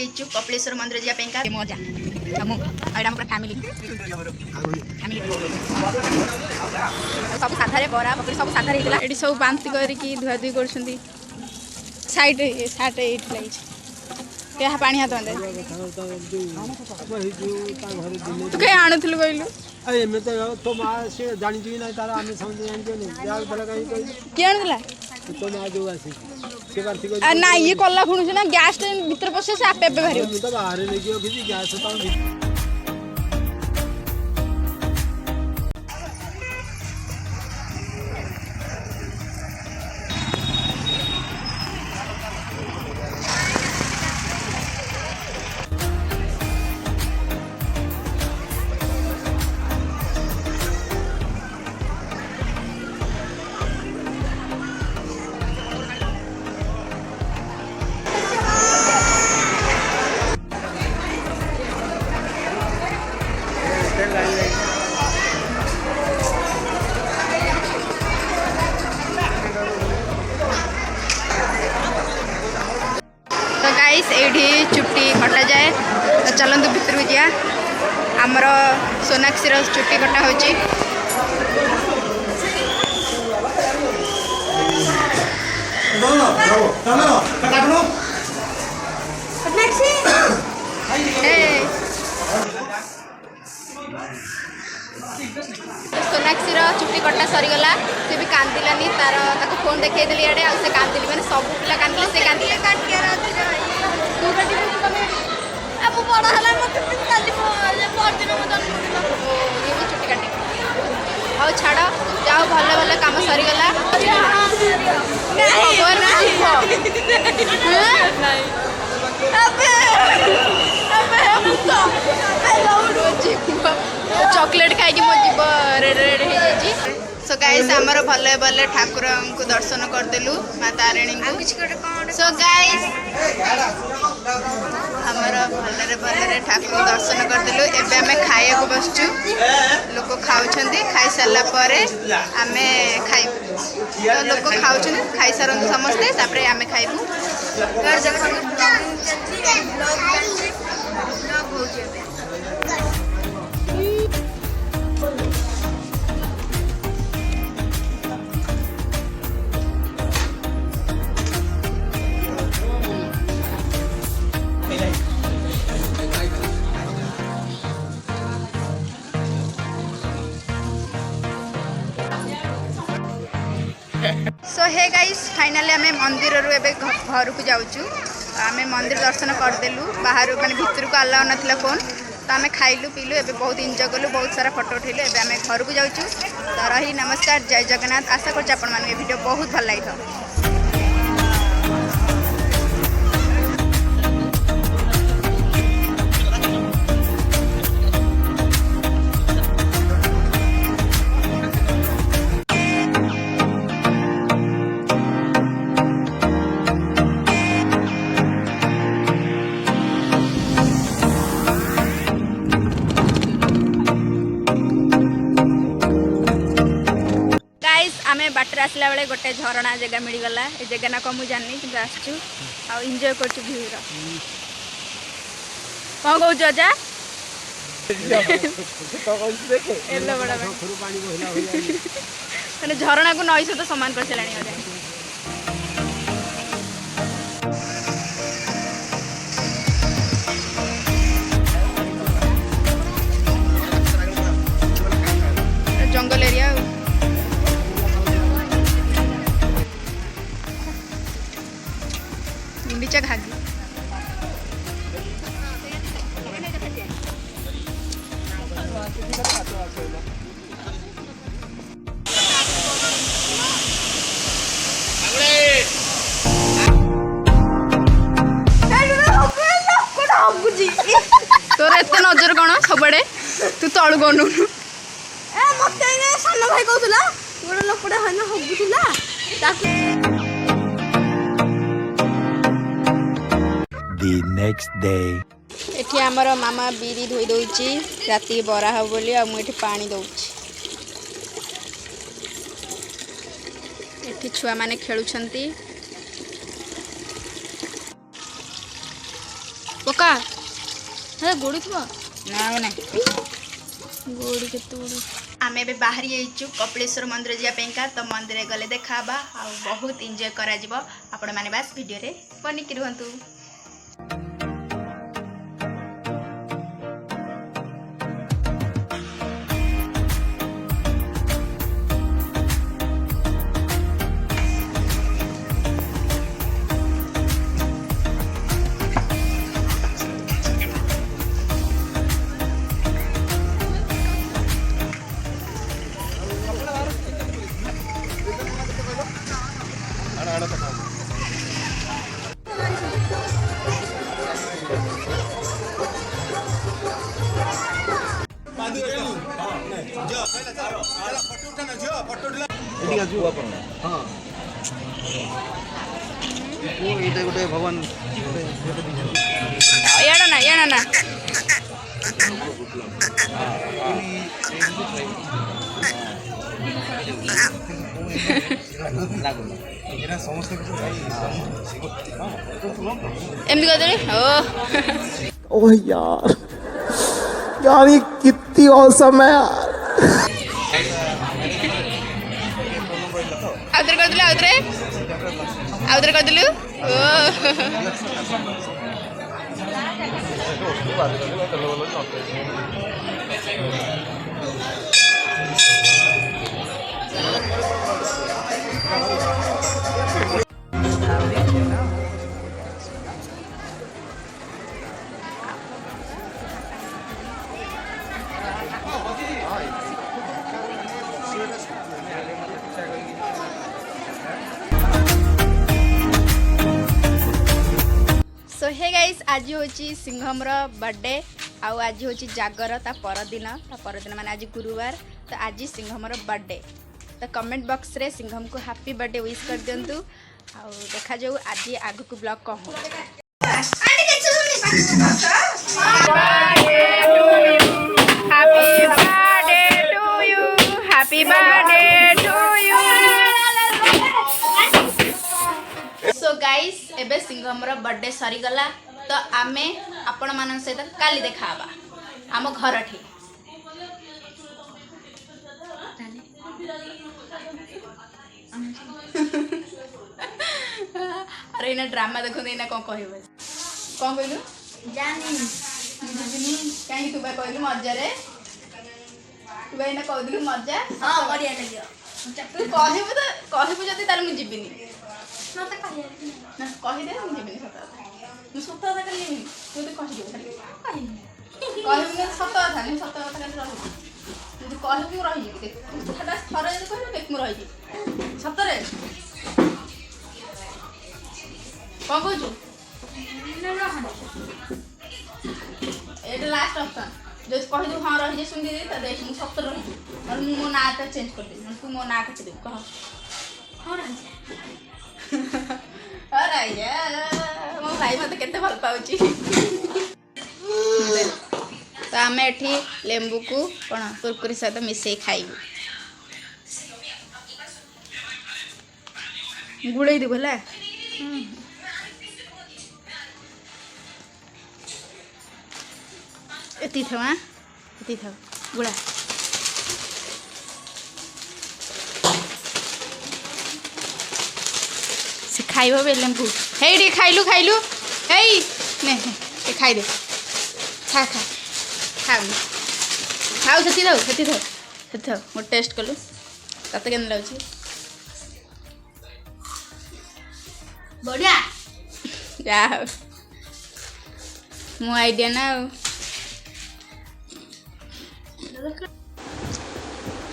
बाहरीचु कपिलेश्वर मंदिर जापाइका मजा हम एडा पूरा फैमिली सब साधारे बरा पकड़ी सब साधारे हितला एडी सब बांती करिकी धुआ धुई करछंती साइड साइड एट लागी क्या पानी हाथ अंदर तू कहीं आणुथलु कहलु अरे मैं तो मां से जानी जी ना तारा हमें समझ जान के नहीं यार बला कहीं कोई के आणला तो मां जो आसी के बार थी आ ना ये कल्ला खुणु ना गैस भीतर पसे से आपे आपे बाहरी मैं तो बाहर लेके किसी गैस तो एठी चुट्टी कटा जाए तो चलतु भितर को जा आमर सोनाक्षी चुट्टी कटा हो सोनाक्षी चुट्टी कटा सरीगला सी भी कांदिलानी तार फोन देखई देली आड़े आ से कांदिली माने सब पिला कांदिले से कांदिले तू कटी तमे अब बड़ा हला मत काली परदिन मत ये भी चुट्टी काटी आओ छाड़ जाओ भले भले काम सरीगला खबर नहीं चॉकलेट खाई मो जीव रेड रेड हो सो गाइस आमर भले भले ठाकुर को दर्शन करदेलु माँ तारिणी को सो गाइस आमर भले भले ठाकुर को दर्शन करदेलु एबे आमे खाइया को बसचु लोक खाउछंती खाई सारला परे आमे खाइबु तो लोक खाउछंती खाई सारंतु समस्ते तापरे आमे खाइबु घर जगह ब्लॉग हो जेबे सो हे गाइस फाइनली आम मंदिर रू एबे घर को जाऊँ आम मंदिर दर्शन करदेलु बाहर माने भितर को अलाउ नाला फोन तो आम खाइलु पीलु एबे बहुत एंजॉय कलु बहुत सारा फोटो उठेलु एबे आम घर को जाऊँ तो रही नमस्कार जय जगन्नाथ आशा कर आपण माने वीडियो बहुत भल लगी आमे बाटर आसला बेले गोटे झरणा जगह मिलगला ए जगह ना कमु जानी कि आसचु आ एंजॉय करचु व्यू रा कौन कहू जा एलो बड़ा पानी बहला माने झरणा को नई सहित समान कर चलानी हो जाए जंगल एरिया गुंडीचा घागी तोर एत नजर कौन सबड़े तू तलू गनु मत सान भाई कहला गोटे लोकटा हन हगुला The next day. एठी आमर मामा बीरी धोई दउची राती बरा हो बोली आ मु एठी पानी दउची एठी छुआ माने खेलुछंती पका हे गोड़ी थो ना ना गोड़ी केते गोड़ी आमे बे बाहरी आइचु कपिलेश्वर मंदिर जिया पेंका तो मंदिर गले देखाबा आ बहुत एंजॉय करा जिवो आपण माने बास वीडियो रे बनी कि रहंतु। गोटे भगवान याना ना एमती कहते ओह यार यार ये कितनी औसम है यार। आउतरे कर दिलु आउतरे कर दिलु सो हे गाइस आज होची सिंघम रो बर्थडे आउ आज होची जागर ता परदिन माने आज गुरुवार तो आज सिंघम रो बर्थडे तो कमेंट बॉक्स रे सिंघम को हैप्पी बर्थडे विश कर दियंतु आउ देखा जाऊ आज आगु को ब्लॉग को हो। Happy birthday to you so guys एबे सिंघम रो बर्थडे सरी गला तो आमे आपण मान सहित काली देखाबा आम घर ठी अरे इना ड्रामा देखो इना कौन कहबे कौन कहलु जानी कहीं तू बा कहलु मजा रे तू बा इना कह दिलु मजा हां बढ़िया लगियो तू कहबो जदी तार मु जिबिनी मते कहि ना कहि दे मु जिबिनी सत कथा कहि तू तो कहि दे कहि सत कथा नहीं सत कथा कहि रह तू कहि कि रहि जी देख हटा थरे जदी कहलु देख मु रहि जी सतरे कौन कहू ये लास्ट ऑप्शन जो कह दू हाँ रही सुन दे तो देख मुझे सत रही और मो ना चेंज कर दे तू मो ना कह दे कह हाँ मो भाई मत केते भल पाउची तो आम एठी लेंबू को कौन कुरकुरी सहित मिसई खाइबू गुड़े देव है एती था हाँ एती था गुड़ा से खाइब बे लेंबू हे रे खाइलु हे ने ए खाइ दे खा खा खा खाऊ सेती था मो टेस्ट कलु तते केन लाउची बढ़िया जा मो आइडिया ना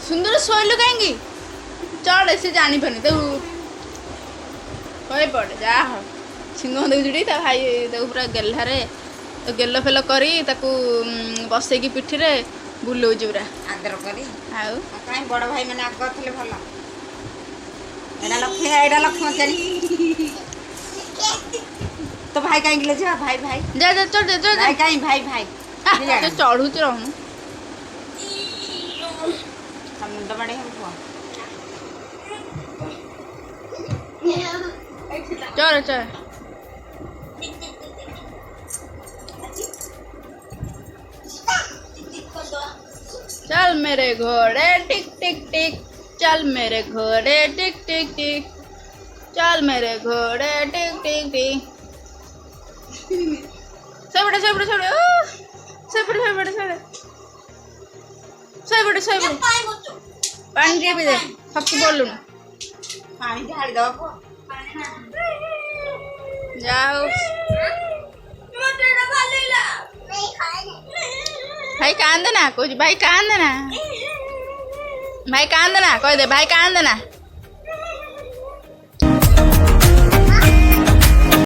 सुंदर सोइलु कहीं चढ़ से जानी पानी तो कही पड़े जा सिंह देख जुड़ी ता भाई तो पूरा गेल्हारे तो गेल फेल करी ताकू बसई की पिठी रे बुलाऊँ पूरा आदर करी आउ कहीं बड़ भाई मैंने आग थे भल एटा लक्ष्मण चाली तो भाई कहीं जा भाई भाई जा जा चढ़ जा भाई कहीं भाई भाई तो चढ़ू रहूँ मुंड बड़े हम चल चल मेरे घोड़े टिक टिक टिक, चल मेरे घोड़े टिक टिक टिक, चल मेरे घोड़े टिक टिक टिक। सोई पड़े पानी दिए भी दे सबको बोलू पानी ढाल दो जाओ भाई कान देना कुछ, भाई कान देना, भाई कान देना, कोई दे भाई कान देना।